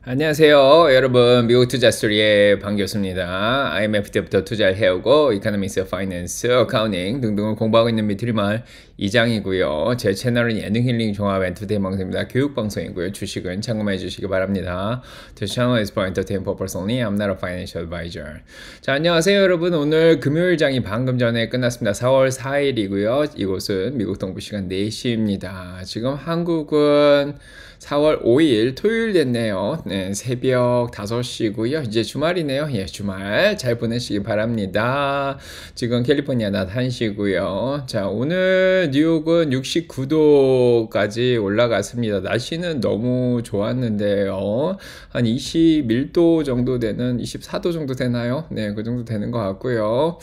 안녕하세요. 여러분. 미국 투자 스토리의 반갑습니다. IMF 때부터 투자를 해오고 이코노믹스, 파이낸스, 어카운팅 등등을 공부하고 있는 미트리말 이장이고요. 제 채널은 예능 힐링 종합 엔터테인 방송입니다. 교육 방송이고요. 주식은 참고해 주시기 바랍니다. This channel is for entertainment purpose only. I'm not a financial advisor. 자, 안녕하세요, 여러분. 오늘 금요일장이 방금 전에 끝났습니다. 4월 4일이고요. 이곳은 미국 동부 시간 4시입니다. 지금 한국은 4월 5일 토요일 됐네요. 네, 새벽 5시고요. 이제 주말이네요. 예, 주말 잘 보내시기 바랍니다. 지금 캘리포니아 낮 1시고요. 자, 오늘 뉴욕은 69도까지 올라갔습니다. 날씨는 너무 좋았는데요. 한 21도 정도 되는 24도 정도 되나요? 네, 그 정도 되는 것 같고요.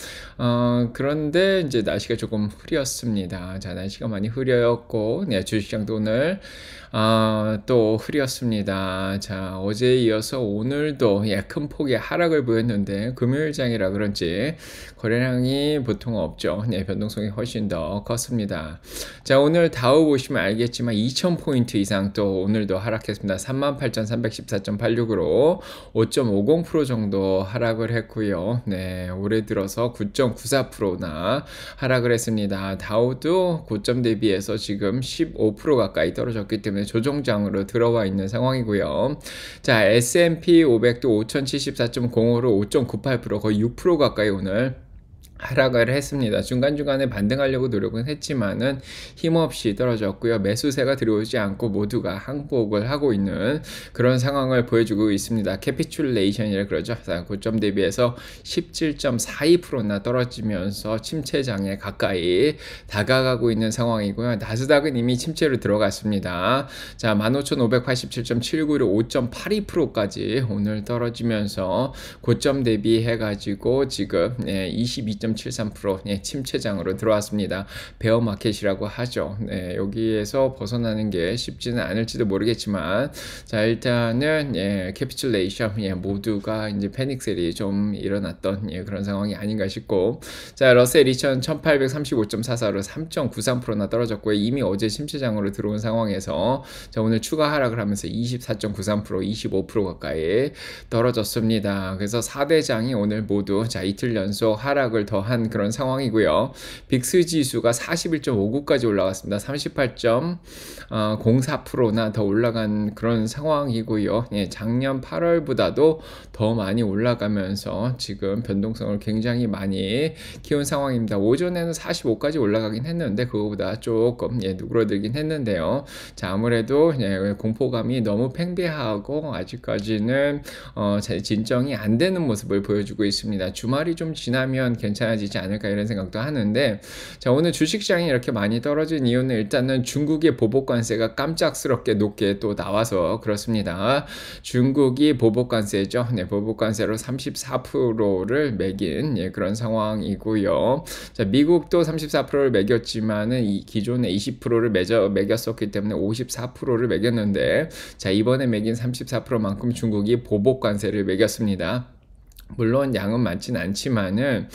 그런데 이제 날씨가 조금 흐렸습니다. 자, 날씨가 많이 흐렸고, 네, 주식시장도 오늘 또 흐렸습니다. 자, 어제에 이어서 오늘도 큰 폭의 하락을 보였는데 금요일장이라 그런지 거래량이 보통 없죠. 네, 변동성이 훨씬 더 컸습니다. 자, 오늘 다우 보시면 알겠지만 2000포인트 이상 또 오늘도 하락했습니다. 38,314.86으로 5.50% 정도 하락을 했고요. 네, 올해 들어서 9.94%나 하락을 했습니다. 다우도 고점 대비해서 지금 15% 가까이 떨어졌기 때문에 조정장으로 들어와 있는 상황이고요. 자, S&P 500도 5074.05로 5.98% 거의 6% 가까이 오늘 하락을 했습니다. 중간중간에 반등하려고 노력은 했지만은 힘없이 떨어졌고요. 매수세가 들어오지 않고 모두가 항복을 하고 있는 그런 상황을 보여주고 있습니다. 캐피출레이션이라 그러죠. 고점 대비해서 17.42%나 떨어지면서 침체장에 가까이 다가가고 있는 상황이고요. 나스닥은 이미 침체로 들어갔습니다. 자, 15,587.79로 5.82%까지 오늘 떨어지면서 고점 대비해가지고 지금 22.73% 침체장으로 들어왔습니다. 베어마켓이라고 하죠. 네, 여기에서 벗어나는 게 쉽지는 않을지도 모르겠지만, 자, 일단은 캐피출레이션 모두가 이제 패닉셀이 좀 일어났던 그런 상황이 아닌가 싶고, 자, 러셀 1835.44로 3.93%나 떨어졌고요. 이미 어제 침체장으로 들어온 상황에서 자, 오늘 추가 하락을 하면서 24.93%, 25% 가까이 떨어졌습니다. 그래서 4대장이 오늘 모두 자, 이틀 연속 하락을 더한 그런 상황이고요. 빅스 지수가 41.59까지 올라갔습니다. 38.04%나 더 올라간 그런 상황이고요. 작년 8월보다도 더 많이 올라가면서 지금 변동성을 굉장히 많이 키운 상황입니다. 오전에는 45까지 올라가긴 했는데 그거보다 조금 누그러들긴 했는데요. 자, 아무래도 공포감이 너무 팽배하고 아직까지는 진정이 안 되는 모습을 보여주고 있습니다. 주말이 좀 지나면 괜찮아지지 않을까 이런 생각도 하는데, 자, 오늘 주식시장이 이렇게 많이 떨어진 이유는 일단은 중국의 보복관세가 깜짝스럽게 높게 또 나와서 그렇습니다. 중국이 보복관세죠. 네, 보복관세로 34%를 매긴 그런 상황이고요. 자, 미국도 34%를 매겼지만은 기존에 20%를 매겼었기 때문에 54%를 매겼는데, 자, 이번에 매긴 34%만큼 중국이 보복관세를 매겼습니다. 물론 양은 많진 않지만은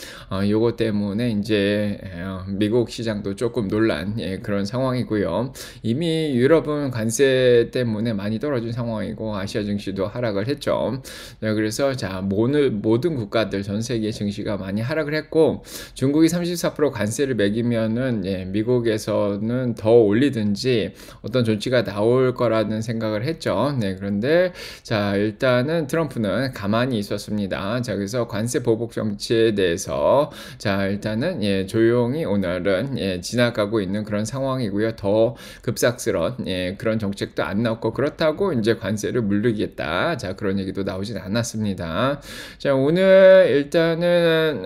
요거 때문에 이제 미국 시장도 조금 놀란 그런 상황이고요. 이미 유럽은 관세 때문에 많이 떨어진 상황이고 아시아 증시도 하락을 했죠. 네, 그래서 자, 모든 국가들 전 세계 증시가 많이 하락을 했고, 중국이 34% 관세를 매기면은 미국에서는 더 올리든지 어떤 조치가 나올 거라는 생각을 했죠. 네, 그런데 자, 일단은 트럼프는 가만히 있었습니다. 자, 그래서 관세 보복 정치에 대해서 자, 일단은 조용히 오늘은 지나가고 있는 그런 상황이고요. 더 급삭스런 그런 정책도 안 나왔고, 그렇다고 이제 관세를 물리겠다, 자, 그런 얘기도 나오진 않았습니다. 자, 오늘 일단은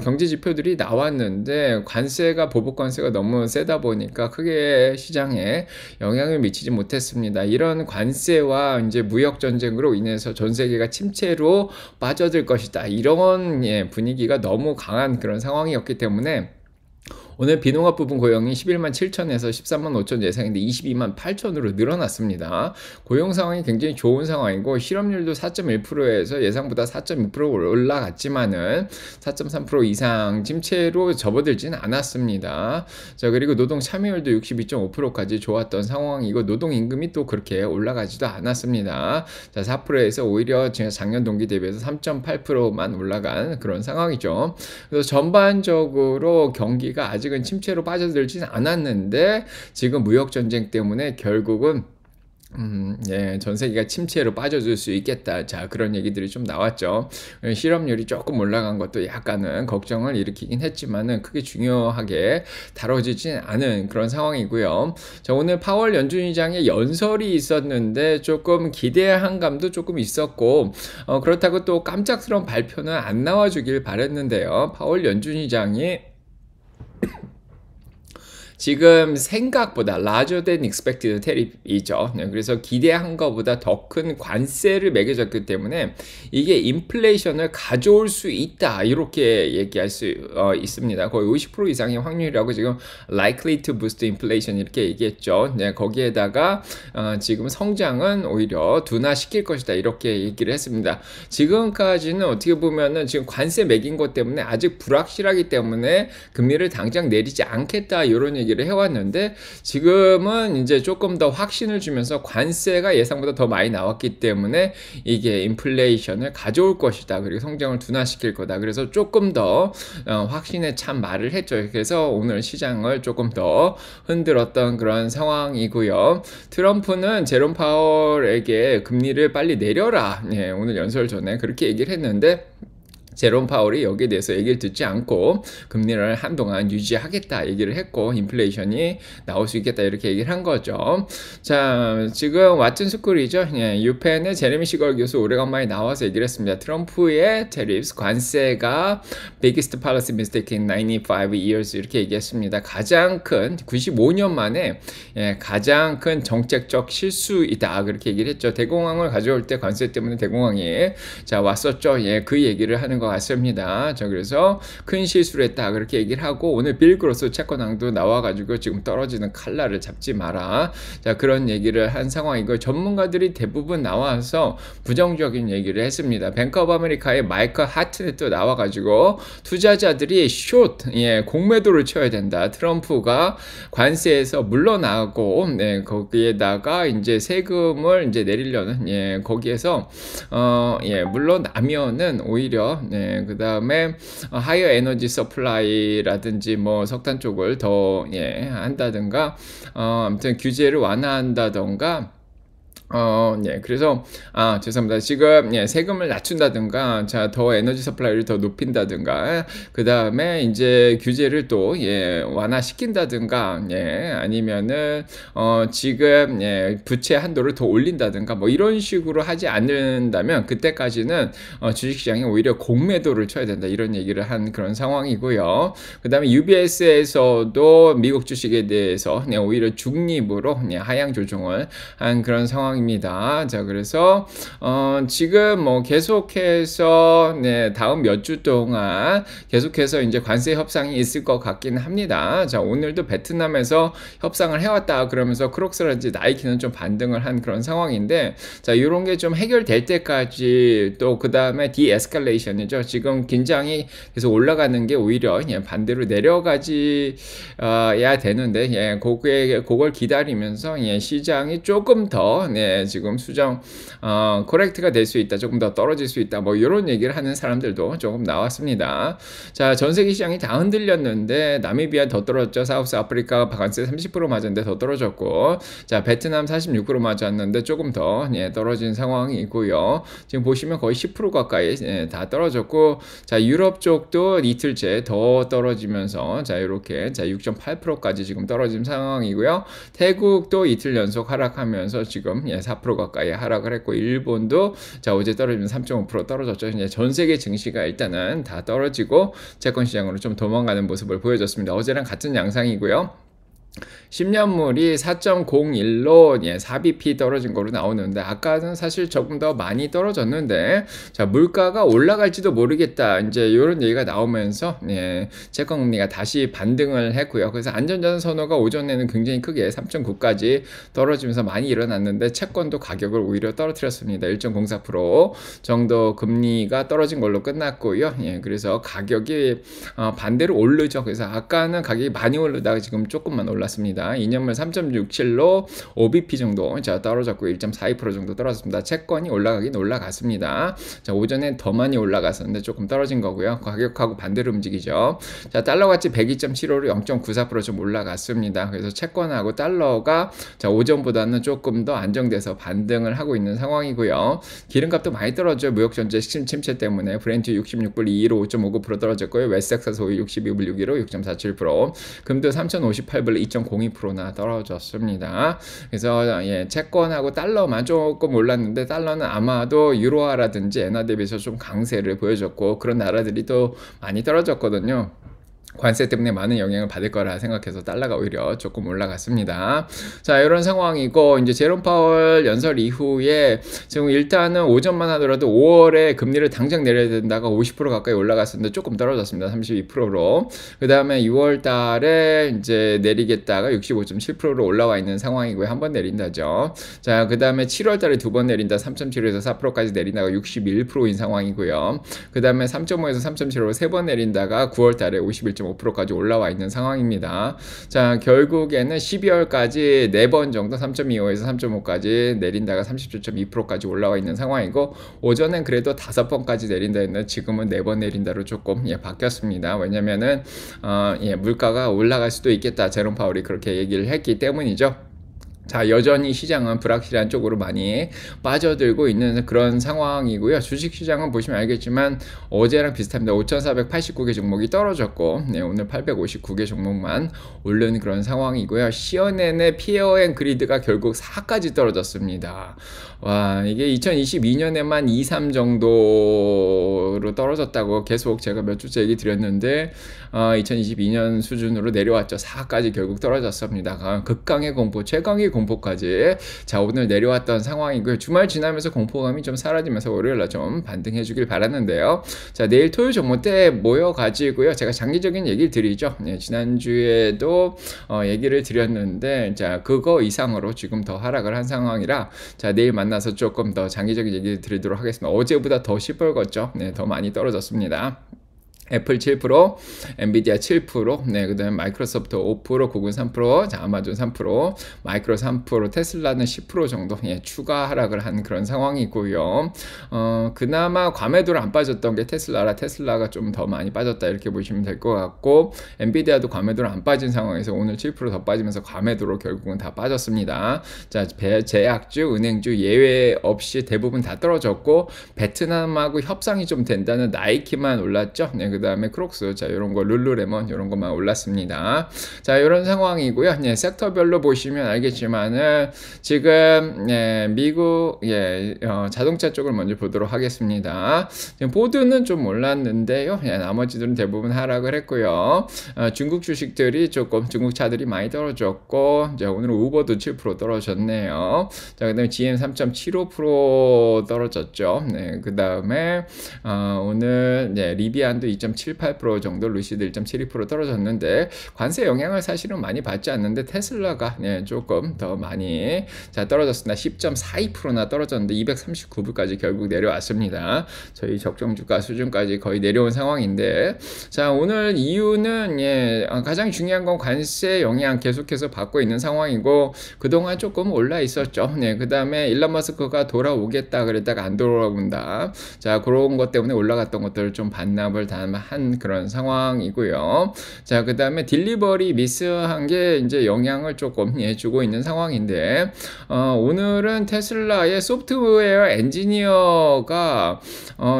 경제 지표들이 나왔는데 관세가 보복 관세가 너무 세다 보니까 크게 시장에 영향을 미치지 못했습니다. 이런 관세와 이제 무역 전쟁으로 인해서 전 세계가 침체로 빠져들 것이다, 이런 분위기가 너무 강한 그런 상황이었기 때문에 오늘 비농업 부분 고용이 11만 7천에서 13만 5천 예상인데 22만 8천으로 늘어났습니다. 고용 상황이 굉장히 좋은 상황이고 실업률도 4.1%에서 예상보다 4.2% 올라갔지만은 4.3% 이상 침체로 접어들지는 않았습니다. 자, 그리고 노동 참여율도 62.5%까지 좋았던 상황이고 노동 임금이 또 그렇게 올라가지도 않았습니다. 자, 4%에서 오히려 작년 동기 대비해서 3.8%만 올라간 그런 상황이죠. 그래서 전반적으로 경기가 아직은 침체로 빠져들지는 않았는데 지금 무역 전쟁 때문에 결국은 예, 전 세계가 침체로 빠져들 수 있겠다. 자, 그런 얘기들이 좀 나왔죠. 실업률이 조금 올라간 것도 약간은 걱정을 일으키긴 했지만은 크게 중요하게 다뤄지진 않은 그런 상황이고요. 자, 오늘 파월 연준 의장의 연설이 있었는데 조금 기대한 감도 조금 있었고, 그렇다고 또 깜짝스러운 발표는 안 나와주길 바랬는데요. 파월 연준 의장이 지금 생각보다 larger than expected tariff이죠. 네, 그래서 기대한 것보다 더 큰 관세를 매겨졌기 때문에 이게 인플레이션을 가져올 수 있다. 이렇게 얘기할 수 있습니다. 거의 50% 이상의 확률이라고 지금 likely to boost inflation 이렇게 얘기했죠. 네, 거기에다가 지금 성장은 오히려 둔화시킬 것이다. 이렇게 얘기를 했습니다. 지금까지는 어떻게 보면은 지금 관세 매긴 것 때문에 아직 불확실하기 때문에 금리를 당장 내리지 않겠다. 이런 얘기를 해왔는데 지금은 이제 조금 더 확신을 주면서 관세가 예상보다 더 많이 나왔기 때문에 이게 인플레이션을 가져올 것이다. 그리고 성장을 둔화시킬 거다. 그래서 조금 더 확신에 찬 말을 했죠. 그래서 오늘 시장을 조금 더 흔들었던 그런 상황이고요. 트럼프는 제롬 파월에게 금리를 빨리 내려라. 예, 오늘 연설 전에 그렇게 얘기를 했는데 제롬 파월이 여기에 대해서 얘기를 듣지 않고 금리를 한동안 유지하겠다 얘기를 했고 인플레이션이 나올 수 있겠다 이렇게 얘기를 한 거죠. 자, 지금 왓슨 스쿨이죠. 예, 유펜의 제레미 시걸 교수 오래간만에 나와서 얘기를 했습니다. 트럼프의 tariffs 관세가 biggest policy mistake in 95 years 이렇게 얘기했습니다. 가장 큰 95년 만에 가장 큰 정책적 실수이다 그렇게 얘기를 했죠. 대공황을 가져올 때 관세 때문에 대공황이 자 왔었죠. 예, 그 얘기를 하는 것 같습니다. 자, 그래서 큰 실수를 했다 그렇게 얘기를 하고 오늘 빌 그로스 채권왕도 나와가지고 지금 떨어지는 칼날을 잡지 마라. 자, 그런 얘기를 한 상황이고 전문가들이 대부분 나와서 부정적인 얘기를 했습니다. 뱅크 오브 아메리카의 마이클 하트넷도 나와가지고 투자자들이 공매도를 쳐야 된다. 트럼프가 관세에서 물러나고 거기에다가 이제 세금을 이제 내리려는 거기에서 물러나면은 오히려 그 다음에 하이어 에너지 서플라이라든지 뭐 석탄 쪽을 더 한다든가 아무튼 규제를 완화한다던가 그래서, 죄송합니다. 지금, 세금을 낮춘다든가, 자, 더 에너지 서플라이를 더 높인다든가, 그 다음에 이제 규제를 또, 완화시킨다든가, 아니면은, 지금, 부채 한도를 더 올린다든가, 뭐 이런 식으로 하지 않는다면, 그때까지는, 주식시장이 오히려 공매도를 쳐야 된다. 이런 얘기를 한 그런 상황이고요. 그 다음에 UBS에서도 미국 주식에 대해서, 오히려 중립으로, 하향 조정을 한 그런 상황 입니다. 자, 그래서 지금 뭐 계속해서 다음 몇 주 동안 계속해서 이제 관세 협상이 있을 것 같긴 합니다. 자, 오늘도 베트남에서 협상을 해왔다 그러면서 크록스라든지 나이키는 좀 반등을 한 그런 상황인데 자, 이런 게 좀 해결될 때까지 또 그 다음에 디에스컬레이션이죠. 지금 긴장이 계속 올라가는 게 오히려 반대로 내려가지야 되는데 그걸 기다리면서 시장이 조금 더 지금 수정 코렉트가 될 수 있다. 조금 더 떨어질 수 있다. 뭐 이런 얘기를 하는 사람들도 조금 나왔습니다. 자, 전 세계 시장이 다 흔들렸는데 나미비아 더 떨어졌죠. 사우스 아프리카 관세 30% 맞았는데 더 떨어졌고 자, 베트남 46% 맞았는데 조금 더 떨어진 상황이고요. 지금 보시면 거의 10% 가까이 다 떨어졌고 자, 유럽 쪽도 이틀째 더 떨어지면서 자, 이렇게 자, 6.8%까지 지금 떨어진 상황이고요. 태국도 이틀 연속 하락하면서 지금 4% 가까이 하락을 했고 일본도 자, 어제 떨어지면 3.5% 떨어졌죠. 이제 전 세계 증시가 일단은 다 떨어지고 채권 시장으로 좀 도망가는 모습을 보여줬습니다. 어제랑 같은 양상이고요. 10년물이 4.01로 예, 4bp 떨어진 거로 나오는데 아까는 사실 조금 더 많이 떨어졌는데 자, 물가가 올라갈지도 모르겠다. 이제 이런 얘기가 나오면서 예, 채권 금리가 다시 반등을 했고요. 그래서 안전자산 선호가 오전에는 굉장히 크게 3.9까지 떨어지면서 많이 일어났는데 채권도 가격을 오히려 떨어뜨렸습니다. 1.04% 정도 금리가 떨어진 걸로 끝났고요. 예, 그래서 가격이 반대로 오르죠. 그래서 아까는 가격이 많이 오르다가 지금 조금만 올랐습니다. 2년물 3.67로 5bp 정도 자 떨어졌고 1.42% 정도 떨어졌습니다. 채권이 올라가긴 올라갔습니다. 자, 오전엔 더 많이 올라갔었는데 조금 떨어진 거고요. 가격하고 반대로 움직이죠. 자, 달러 가치 102.75로 0.94% 좀 올라갔습니다. 그래서 채권하고 달러가 자, 오전보다는 조금 더 안정돼서 반등을 하고 있는 상황이고요. 기름값도 많이 떨어져 무역 전체 침체 때문에 브렌트 66불 2로 5.59% 떨어졌고요. 웨스텍사스 오일 62불 6기로 6.47%, 금도 3,058불 2.02%나 떨어졌습니다. 그래서 예, 채권하고 달러만 조금 올랐는데 달러는 아마도 유로화라든지 엔화 대비해서 좀 강세를 보여줬고 그런 나라들이 또 많이 떨어졌거든요. 관세 때문에 많은 영향을 받을 거라 생각해서 달러가 오히려 조금 올라갔습니다. 자, 이런 상황이고 이제 제롬 파월 연설 이후에 지금 일단은 오전만 하더라도 5월에 금리를 당장 내려야 된다가 50% 가까이 올라갔었는데 조금 떨어졌습니다. 32%로. 그 다음에 6월 달에 이제 내리겠다가 65.7%로 올라와 있는 상황이고요. 한 번 내린다죠. 자, 그 다음에 7월 달에 두 번 내린다. 3.7에서 4%까지 내린다가 61%인 상황이고요. 그 다음에 3.5에서 3.7로 세 번 내린다가 9월 달에 51.5%까지 올라와 있는 상황입니다. 자, 결국에는 12월까지 4번 정도 3.25에서 3.5까지 내린다가 37.2%까지 올라와 있는 상황이고 오전엔 그래도 5번까지 내린다 했는데 지금은 4번 내린다로 조금 예, 바뀌었습니다. 왜냐면은 예, 물가가 올라갈 수도 있겠다. 제롬 파월이 그렇게 얘기를 했기 때문이죠. 자, 여전히 시장은 불확실한 쪽으로 많이 빠져들고 있는 그런 상황이고요. 주식시장은 보시면 알겠지만 어제랑 비슷합니다. 5,489개 종목이 떨어졌고 네, 오늘 859개 종목만 오른 그런 상황이고요. 시어넨의 피어 앤 그리드가 결국 4까지 떨어졌습니다. 와, 이게 2022년에만 2, 3 정도로 떨어졌다고 계속 제가 몇 주째 얘기 드렸는데 2022년 수준으로 내려왔죠. 4까지 결국 떨어졌습니다. 극강의 공포, 최강의 공포까지 자, 오늘 내려왔던 상황이고요. 주말 지나면서 공포감이 좀 사라지면서 월요일날 좀 반등해 주길 바랐는데요. 자, 내일 토요일 종목 때 모여가지고요. 제가 장기적인 얘기를 드리죠. 네, 지난주에도 얘기를 드렸는데 자, 그거 이상으로 지금 더 하락을 한 상황이라 자, 내일 만나서 조금 더 장기적인 얘기를 드리도록 하겠습니다. 어제보다 더 시뻘겋죠. 네, 더 많이 떨어졌습니다. 애플 7%, 엔비디아 7%, 네, 그 다음에 마이크로소프트 5%, 구글 3%, 자, 아마존 3%, 마이크로 3%, 테슬라는 10% 정도 예, 추가 하락을 한 그런 상황이고요. 그나마 과매도를 안 빠졌던 게 테슬라가 좀 더 많이 빠졌다 이렇게 보시면 될 것 같고 엔비디아도 과매도를 안 빠진 상황에서 오늘 7% 더 빠지면서 과매도로 결국은 다 빠졌습니다. 자, 제약주, 은행주 예외 없이 대부분 다 떨어졌고 베트남하고 협상이 좀 된다는 나이키만 올랐죠. 네, 그 다음에 크록스, 자, 요런 거, 룰루레몬, 요런 것만 올랐습니다. 자, 요런 상황이고요. 네, 섹터별로 보시면 알겠지만은, 지금, 예, 미국, 예, 자동차 쪽을 먼저 보도록 하겠습니다. 지금 보드는 좀 올랐는데요. 예, 나머지들은 대부분 하락을 했고요. 중국 주식들이 조금, 중국 차들이 많이 떨어졌고, 이제 오늘은 우버도 7% 떨어졌네요. 자, 그 다음에 GM 3.75% 떨어졌죠. 네, 그 다음에, 오늘, 네, 리비안도 2.78% 정도, 루시드 1.72% 떨어졌는데 관세 영향을 사실은 많이 받지 않는데 테슬라가 네, 조금 더 많이 자, 떨어졌습니다. 10.42%나 떨어졌는데 239불까지 결국 내려왔습니다. 저희 적정주가 수준까지 거의 내려온 상황인데 자, 오늘 이유는 예, 가장 중요한 건 관세 영향 계속해서 받고 있는 상황이고 그동안 조금 올라 있었죠. 네, 그 다음에 일론 머스크가 돌아오겠다 그랬다가 안 돌아온다. 자, 그런 것 때문에 올라갔던 것들을 좀 반납을 한 그런 상황이고요. 자, 그 다음에 딜리버리 미스한 게 이제 영향을 조금 예, 주고 있는 상황인데 오늘은 테슬라의 소프트웨어 엔지니어가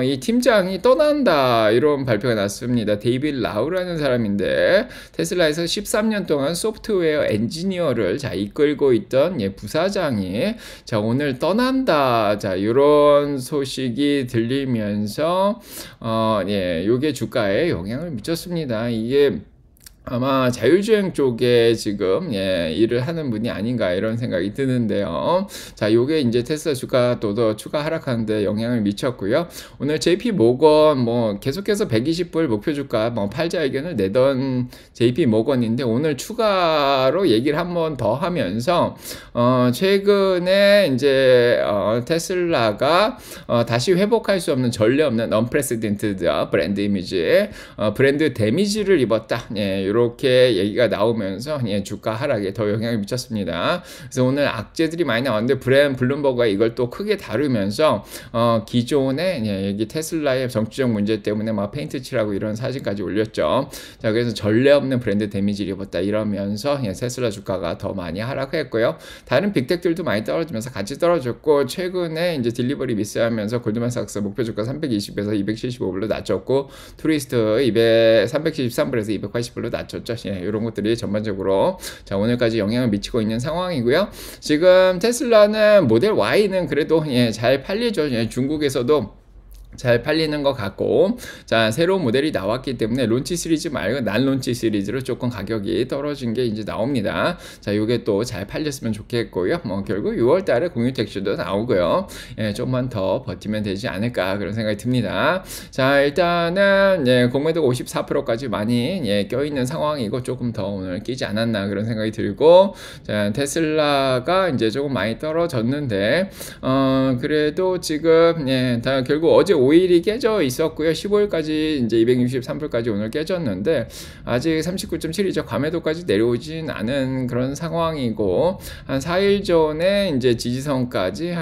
이 팀장이 떠난다 이런 발표가 났습니다. 데이빗 라우라는 사람인데 테슬라에서 13년 동안 소프트웨어 엔지니어를 자, 이끌고 있던 예, 부사장이 자, 오늘 떠난다. 자, 이런 소식이 들리면서 예, 요게 주가에 영향을 미쳤습니다. 이게 아마 자율주행 쪽에 지금 일을 하는 분이 아닌가 이런 생각이 드는데요. 자, 요게 이제 테슬라 주가 또 더 추가 하락하는 데 영향을 미쳤고요. 오늘 JP 모건 뭐 계속해서 120불 목표 주가 뭐 팔자 의견을 내던 JP 모건인데 오늘 추가로 얘기를 한 번 더 하면서 최근에 이제 테슬라가 다시 회복할 수 없는 전례 없는 unprecedented 브랜드 이미지, 브랜드 데미지를 입었다. 이렇게 얘기가 나오면서 주가 하락에 더 영향을 미쳤습니다. 그래서 오늘 악재들이 많이 나왔는데 블룸버그가 이걸 또 크게 다루면서 기존에 여기 테슬라의 정치적 문제 때문에 막 페인트 칠하고 이런 사진까지 올렸죠. 자, 그래서 전례 없는 브랜드 데미지를 입었다 이러면서 테슬라 주가가 더 많이 하락했고요. 다른 빅텍들도 많이 떨어지면서 같이 떨어졌고 최근에 이제 딜리버리 미스하면서 골드만삭스 목표 주가 320에서 275불로 낮췄고 트위스트 373불에서 280불로 낮췄죠. 이런 것들이 전반적으로 자 오늘까지 영향을 미치고 있는 상황이고요. 지금 테슬라는 모델 Y는 그래도 잘 팔리죠. 중국에서도 잘 팔리는 것 같고, 자, 새로운 모델이 나왔기 때문에 론치 시리즈 말고 난 론치 시리즈로 조금 가격이 떨어진 게 이제 나옵니다. 자, 요게 또 잘 팔렸으면 좋겠고요. 뭐, 결국 6월 달에 공유 택시도 나오고요. 좀만 더 버티면 되지 않을까 그런 생각이 듭니다. 자, 일단은, 공매도가 54%까지 많이, 껴있는 상황이고, 조금 더 오늘 끼지 않았나 그런 생각이 들고, 자, 테슬라가 이제 조금 많이 떨어졌는데, 그래도 지금, 다 결국 어제 5일이 깨져 있었고요. 15일까지 이제 263불까지 오늘 깨졌는데 아직 39.7이죠. 과매도까지 내려오진 않은 그런 상황이고 한 4일 전에 이제 지지선까지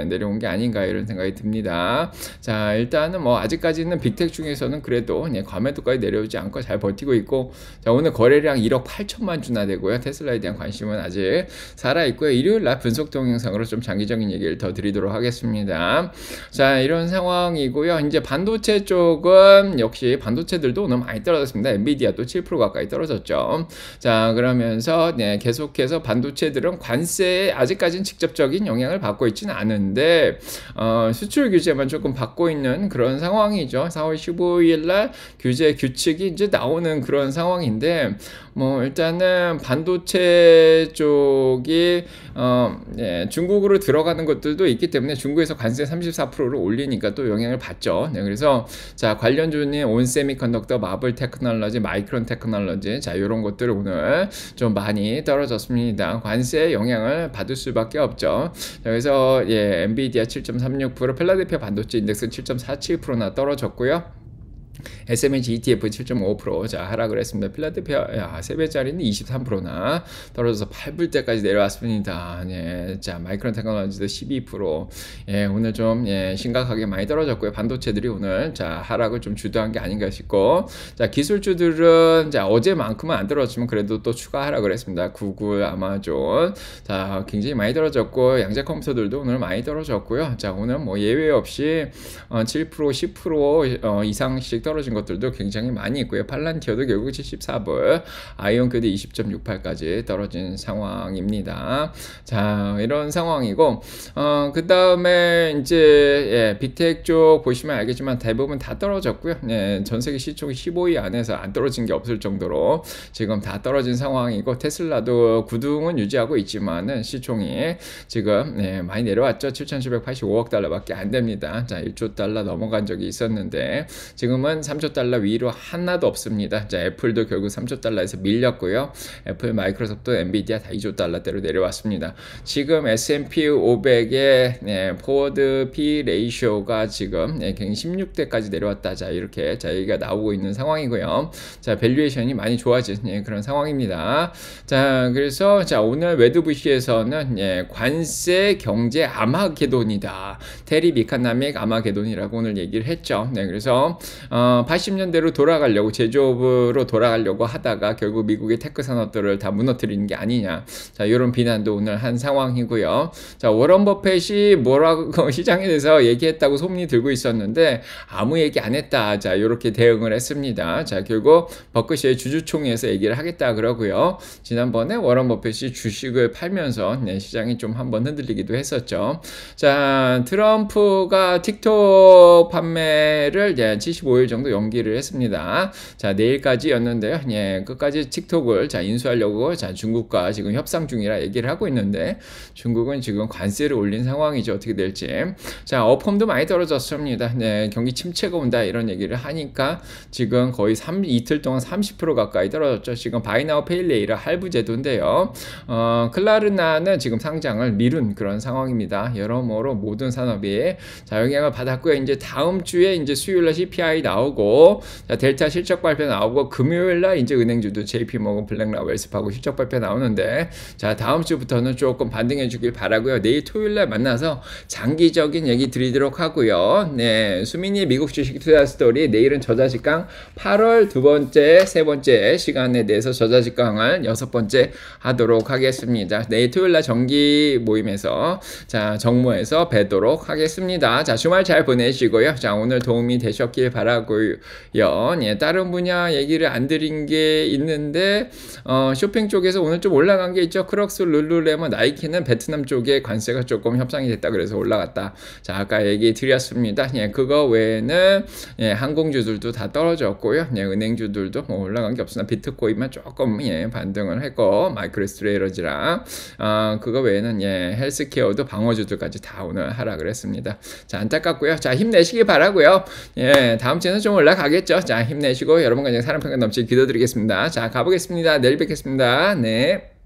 내려온 게 아닌가 이런 생각이 듭니다. 자, 일단은 뭐 아직까지는 빅텍 중에서는 그래도 과매도까지 내려오지 않고 잘 버티고 있고 자, 오늘 거래량 1억 8천만 주나 되고요. 테슬라에 대한 관심은 아직 살아 있고요. 일요일 날 분석 동영상으로 좀 장기적인 얘기를 더 드리도록 하겠습니다. 자, 이런 상황이고요. 이제 반도체 쪽은 역시 반도체들도 오늘 많이 떨어졌습니다. 엔비디아도 7% 가까이 떨어졌죠. 자, 그러면서 계속해서 반도체들은 관세에 아직까지는 직접적인 영향을 받고 있지는 않은데 수출 규제만 조금 받고 있는 그런 상황이죠. 4월 15일 날 규제 규칙이 이제 나오는 그런 상황인데 뭐 일단은 반도체 쪽이 중국으로 들어가는 것들도 있기 때문에 중국에서 관세 34%를 올리니까 또 영향을 받죠. 그래서 자 관련주는 온세미컨덕터, 마블 테크놀로지, 마이크론 테크놀로지 자 이런 것들 오늘 좀 많이 떨어졌습니다. 관세에 영향을 받을 수밖에 없죠. 자, 그래서 엔비디아 7.36%, 필라델피아 반도체 인덱스 7.47%나 떨어졌고요. SMH ETF 7.5% 자 하락을 했습니다. 필라델피아 3배짜리는 23%나 떨어져서 8불 때까지 내려왔습니다. 자 마이크론 테크놀로지도 12% 오늘 좀 심각하게 많이 떨어졌고요. 반도체들이 오늘 자 하락을 좀 주도한 게 아닌가 싶고 자 기술주들은 자 어제만큼은 안 떨어졌지만 그래도 또 추가 하락을 했습니다. 구글, 아마존 자 굉장히 많이 떨어졌고 양자 컴퓨터들도 오늘 많이 떨어졌고요. 자 오늘 뭐 예외 없이 7% 10% 이상씩 떨어진 것들도 굉장히 많이 있고요. 팔란티어도 결국 74불, 아이온큐도 20.68까지 떨어진 상황입니다. 자, 이런 상황이고, 그 다음에 이제, 빅텍 쪽 보시면 알겠지만 대부분 다 떨어졌고요. 전 세계 시총이 15위 안에서 안 떨어진 게 없을 정도로 지금 다 떨어진 상황이고, 테슬라도 구둥은 유지하고 있지만은 시총이 지금, 많이 내려왔죠. 7,785억 달러밖에 안 됩니다. 자, 1조 달러 넘어간 적이 있었는데, 지금은 3조 달러 위로 하나도 없습니다. 자, 애플도 결국 3조 달러에서 밀렸고요. 애플, 마이크로소프트, 엔비디아 다 2조 달러대로 내려왔습니다. 지금 S&P 500의 포워드 P 레이쇼가 지금 16대까지 내려왔다. 자, 이렇게 자, 얘기가 나오고 있는 상황이고요. 자, 밸류에이션이 많이 좋아진 그런 상황입니다. 자, 그래서 자, 오늘 웨드부시에서는 관세 경제 아마게돈이다. 테리 미카나믹 아마게돈이라고 오늘 얘기를 했죠. 그래서 80년대로 돌아가려고 제조업으로 돌아가려고 하다가 결국 미국의 테크 산업들을 다 무너뜨리는 게 아니냐. 자, 이런 비난도 오늘 한 상황이고요. 자, 워런 버펫이 뭐라고 시장에 대해서 얘기했다고 소문이 들고 있었는데 아무 얘기 안 했다. 자, 이렇게 대응을 했습니다. 자, 결국 버크셔의 주주총회에서 얘기를 하겠다 그러고요. 지난번에 워런 버펫이 주식을 팔면서 시장이 좀 한번 흔들리기도 했었죠. 자, 트럼프가 틱톡 판매를 75일 정도 연기를 했습니다. 자, 내일까지였는데요. 예, 끝까지 틱톡을 자, 인수하려고 자, 중국과 지금 협상 중이라 얘기를 하고 있는데 중국은 지금 관세를 올린 상황이죠. 어떻게 될지. 자, 어펌도 많이 떨어졌습니다. 네, 경기 침체가 온다 이런 얘기를 하니까 지금 거의 이틀 동안 30% 가까이 떨어졌죠. 지금 바이나우 페일레이라 할부 제도인데요. 클라르나는 지금 상장을 미룬 그런 상황입니다. 여러모로 모든 산업이 자, 영향을 받았고요. 이제 다음 주에 이제 수요일날 CPI 나오고 자, 델타 실적 발표 나오고 금요일날 이제 은행주도 JP모건, 블랙락, 웰스파고 실적 발표 나오는데 자, 다음 주부터는 조금 반등해 주길 바라고요. 내일 토요일날 만나서 장기적인 얘기 드리도록 하고요. 네, 수민이 미국 주식 투자 스토리 내일은 저자직강 8월 두 번째, 세 번째 시간에 대해서 저자직강을 6번째 하도록 하겠습니다. 내일 토요일날 정기 모임에서 자, 정모에서 뵈도록 하겠습니다. 자, 주말 잘 보내시고요. 자, 오늘 도움이 되셨길 바라고요. 예, 다른 분야 얘기를 안 드린 게 있는데 쇼핑 쪽에서 오늘 좀 올라간 게 있죠. 크록스, 룰루레몬, 나이키는 베트남 쪽에 관세가 조금 협상이 됐다 그래서 올라갔다. 자, 아까 얘기 드렸습니다. 예, 그거 외에는 예, 항공주들도 다 떨어졌고요. 예, 은행주들도 뭐 올라간 게 없으나 비트코인만 조금 예, 반등을 했고 마이크로스트레이러지랑 그거 외에는 예, 헬스케어도 방어주들까지 다 오늘 하락을 했습니다. 자, 안타깝고요. 자, 힘내시기 바라고요. 예, 다음 주에는 좀 올라가겠죠. 자, 힘내시고 여러분과 사랑 평가 넘치게 기도드리겠습니다. 자, 가보겠습니다. 내일 뵙겠습니다. 네.